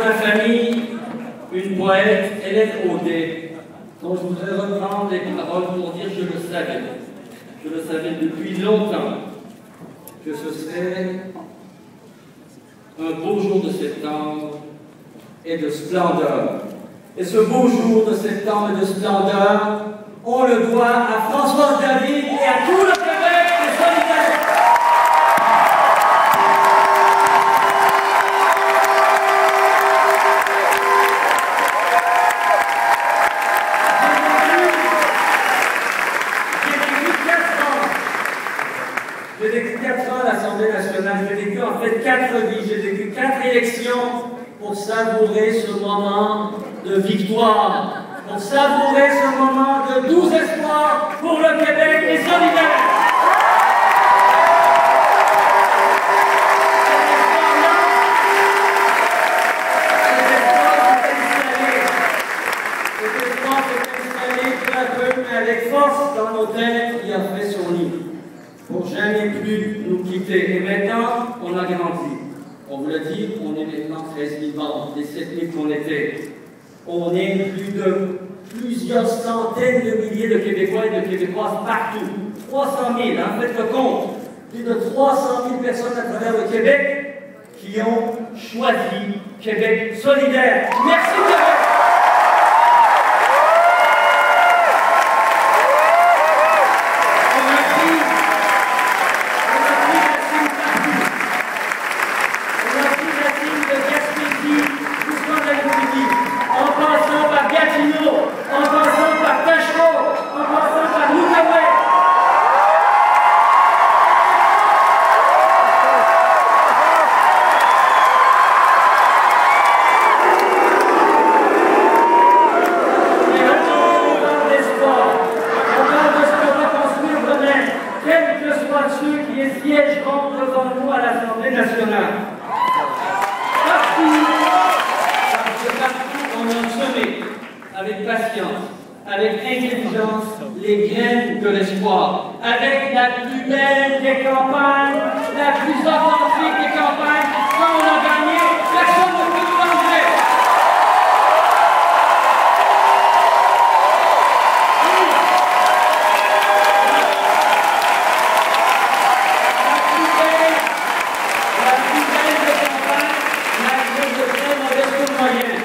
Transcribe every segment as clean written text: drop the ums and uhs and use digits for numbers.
de famille, une poète, Hélène Audet, dont je voudrais reprendre les paroles pour dire je le savais. Je le savais depuis longtemps que ce serait un beau jour de septembre et de splendeur. Et ce beau jour de septembre et de splendeur, on le doit à Françoise David et à tout le Québec des solidaires. J'ai vécu 4 ans à l'Assemblée nationale, j'ai vécu en fait 4 vies, j'ai vécu 4 élections pour savourer ce moment de victoire, pour savourer ce moment de doux espoir pour le Québec et solidaire. Cet espoir s'est installé peu à peu, mais avec force dans nos têtes, il a fait son lit, pour jamais plus nous quitter. Et maintenant, on a grandi. On vous l'a dit, on est maintenant 13 000 membres, des 7 000 qu'on était. On est plus de plusieurs centaines de milliers de Québécois et de Québécoises partout. 300 000, hein, faites le compte. Plus de 300 000 personnes à travers le Québec qui ont choisi Québec solidaire. Merci Québec! Avec patience, avec intelligence, les graines de l'espoir, avec la plus belle des campagnes, la plus authentique des campagnes. Quand on a gagné, personne ne peut nous l'enlever. La plus belle des campagnes, malgré de très mauvaises moyens.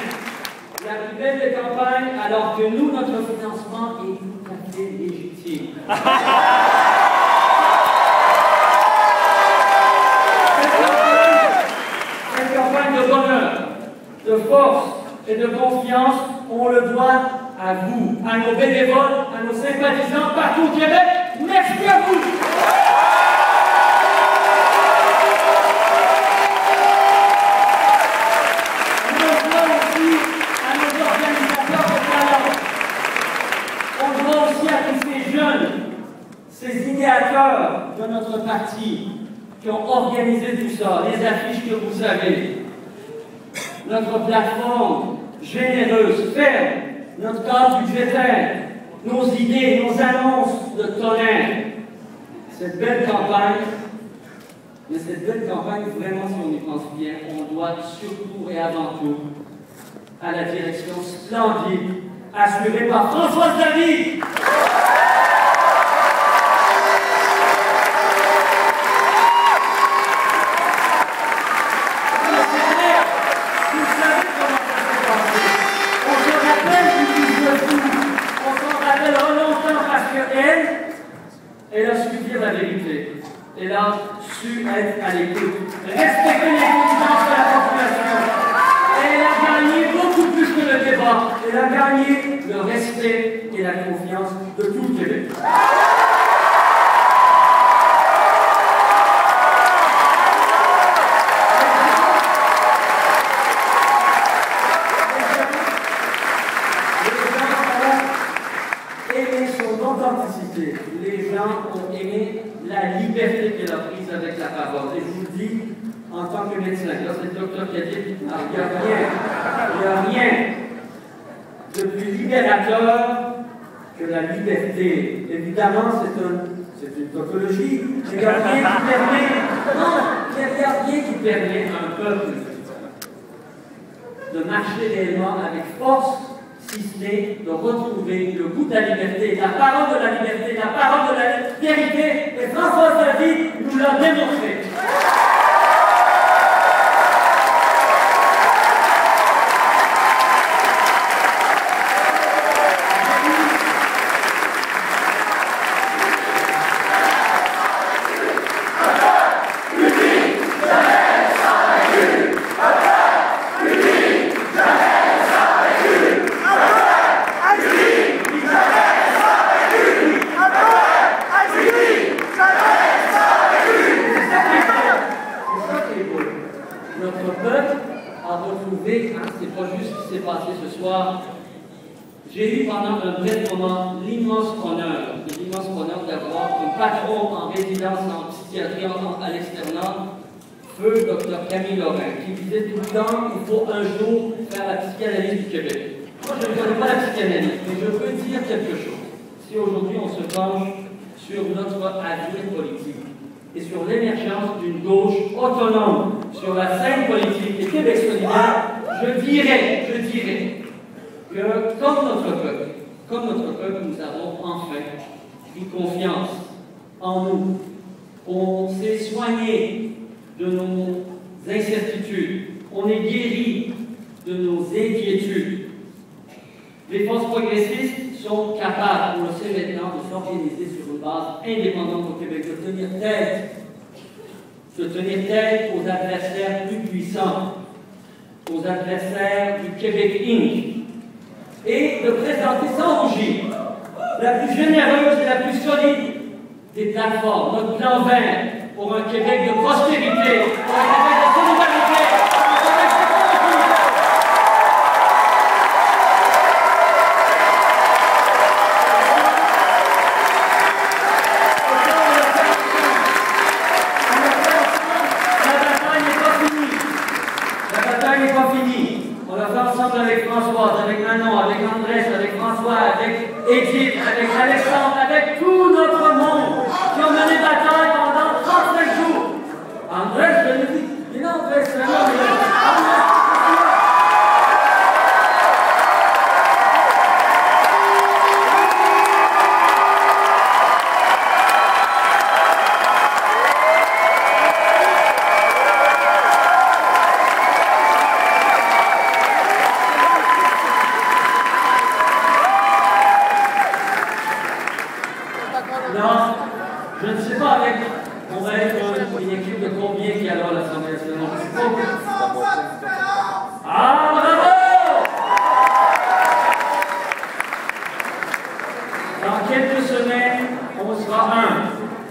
La plus belle des campagnes, alors que nous, notre financement est tout à fait légitime. Cette campagne de bonheur, de force et de confiance, on le doit à vous, à nos bénévoles, à nos sympathisants partout au Québec. Merci à vous! Ces idéateurs de notre parti qui ont organisé tout ça, les affiches que vous savez, notre plateforme généreuse, ferme, notre cadre budgétaire, nos idées, nos annonces de tonnerre, cette belle campagne, mais cette belle campagne, vraiment, si on y pense bien, on doit surtout et avant tout à la direction splendide assurée par Françoise David. Elle a su dire la vérité. Elle a su être à l'écoute. Respecter les exigences de la population. Elle a gagné beaucoup plus que le débat. Elle a gagné le respect et la confiance de tout le Québec. Les gens ont aimé la liberté qu'elle a prise avec la parole. Et je vous le dis, en tant que médecin, là c'est le docteur qui a dit, il n'y a rien de plus libérateur que la liberté. Évidemment, c'est une tautologie, mais il n'y a rien qui permet, non, il n'y a rien qui permet à un peuple de marcher réellement avec force, si ce n'est de retrouver le goût de la liberté, la parole de la liberté, la parole de la vérité. Et Françoise David nous l'a démontré. C'est pas juste ce qui s'est passé ce soir. J'ai eu pendant un bref moment l'immense honneur d'avoir un patron en résidence en psychiatrie à l'externat, feu Dr Camille Lorrain, qui disait tout le temps il faut un jour faire la psychanalyse du Québec. Moi je ne connais pas la psychanalyse, mais je peux dire quelque chose. Si aujourd'hui on se penche sur notre avenir politique et sur l'émergence d'une gauche autonome sur la scène politique et Québec solidaire, je dirais que, comme notre peuple, nous avons enfin pris confiance en nous. On s'est soigné de nos incertitudes. On est guéri de nos inquiétudes. Les forces progressistes sont capables, on le sait maintenant, de s'organiser sur une base indépendante au Québec, de tenir tête aux adversaires plus puissants, aux adversaires du Québec Inc. Et de présenter sans rougir la plus généreuse et la plus solide des plateformes, notre plan vert pour un Québec de prospérité, pour un Québec de solidarité, pour un Québec de sécurité. La bataille n'est pas finie. La bataille n'est pas finie. On l'a fait ensemble avec Françoise, avec Manon, avec Andrés, avec François, avec Edith, avec Alexandre, avec tout notre monde qui ont mené bataille pendant 35 jours. Andrés, je le dis, il est Andrés, c'est non, je ne sais pas avec. On va être une équipe de combien qui est alors à l'Assemblée nationale? Ah, bravo! Dans quelques semaines, on sera 1,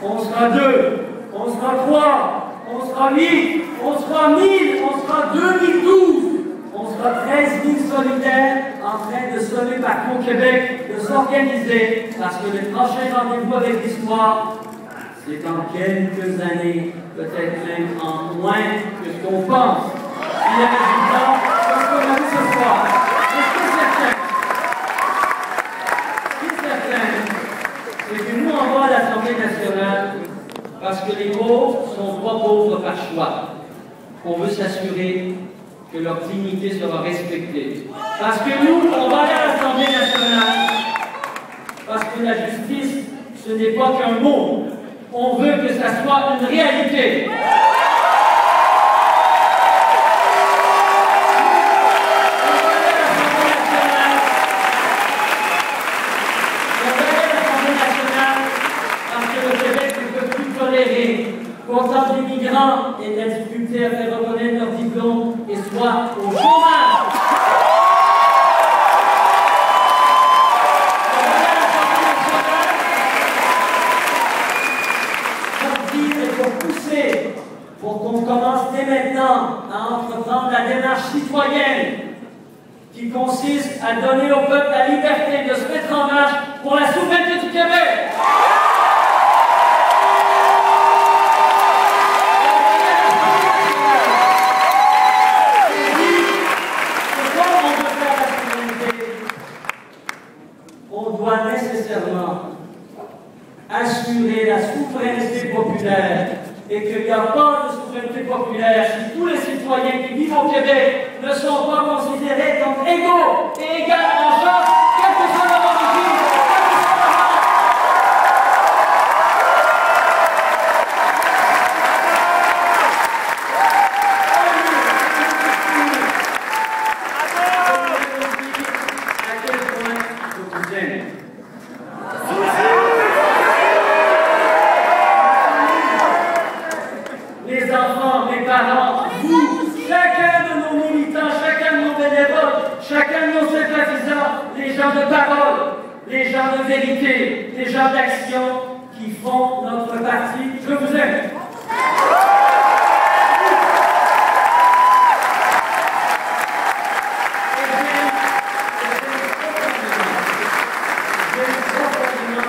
on sera 2, on sera 3, on sera 8, on sera 1000, on sera 2012, on sera 13 000 solidaires en train de se lever partout au Québec, de s'organiser, parce que le prochain rendez-vous avec l'histoire, c'est dans quelques années, peut-être même en moins que ce qu'on pense. Il y a des résultats comme ce qu'on a vu ce soir. Et ce qui est certain, c'est que nous, on va à l'Assemblée nationale parce que les pauvres sont pas pauvres par choix. On veut s'assurer que leur dignité sera respectée. Parce que nous, on va aller à l'Assemblée nationale parce que la justice, ce n'est pas qu'un mot. On veut que ça soit une réalité. Parce que le Québec ne peut plus tolérer qu'autant d'immigrants aient de la difficulté à faire reconnaître leur diplôme et soient au chômage. Pour qu'on commence dès maintenant à entreprendre la démarche citoyenne qui consiste à donner au peuple la liberté de se mettre en marche pour la souveraineté du Québec. Pourquoi on veut faire la souveraineté? On doit nécessairement assurer la souveraineté populaire et qu'il n'y a pas de souveraineté populaire si tous les citoyens qui vivent au Québec ne sont pas considérés comme égaux et égaux en chance, quelle que soit leur origine, à quel point je vous aime. Les enfants, les parents, vous, chacun de nos militants, chacun de nos bénévoles, chacun de nos sympathisants, les gens de parole, les gens de vérité, les gens d'action qui font notre parti, je vous aime.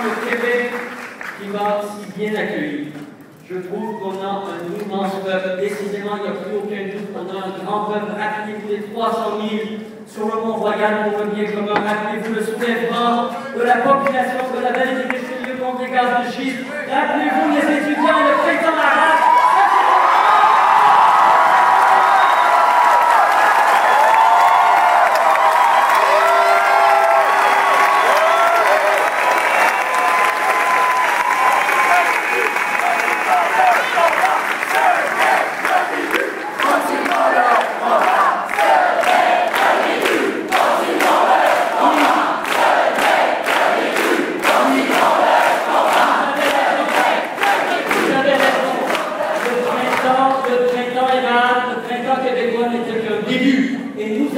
Le Québec qui m'a si bien accueilli. Je trouve qu'on a un immense peuple. Décidément, il n'y a plus aucun doute. On a un grand peuple. Rappelez-vous les 300 000 sur le Mont-Royal pour le bien commun. Rappelez-vous le soulèvement de la population de la vallée des Richelieu contre les gaz de schiste. Rappelez-vous les étudiants et le printemps arabe. Et nous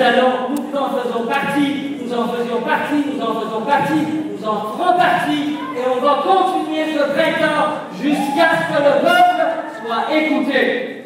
en faisons partie, nous en faisions partie, nous en faisons partie, nous en ferons partie, et on va continuer ce printemps jusqu'à ce que le peuple soit écouté.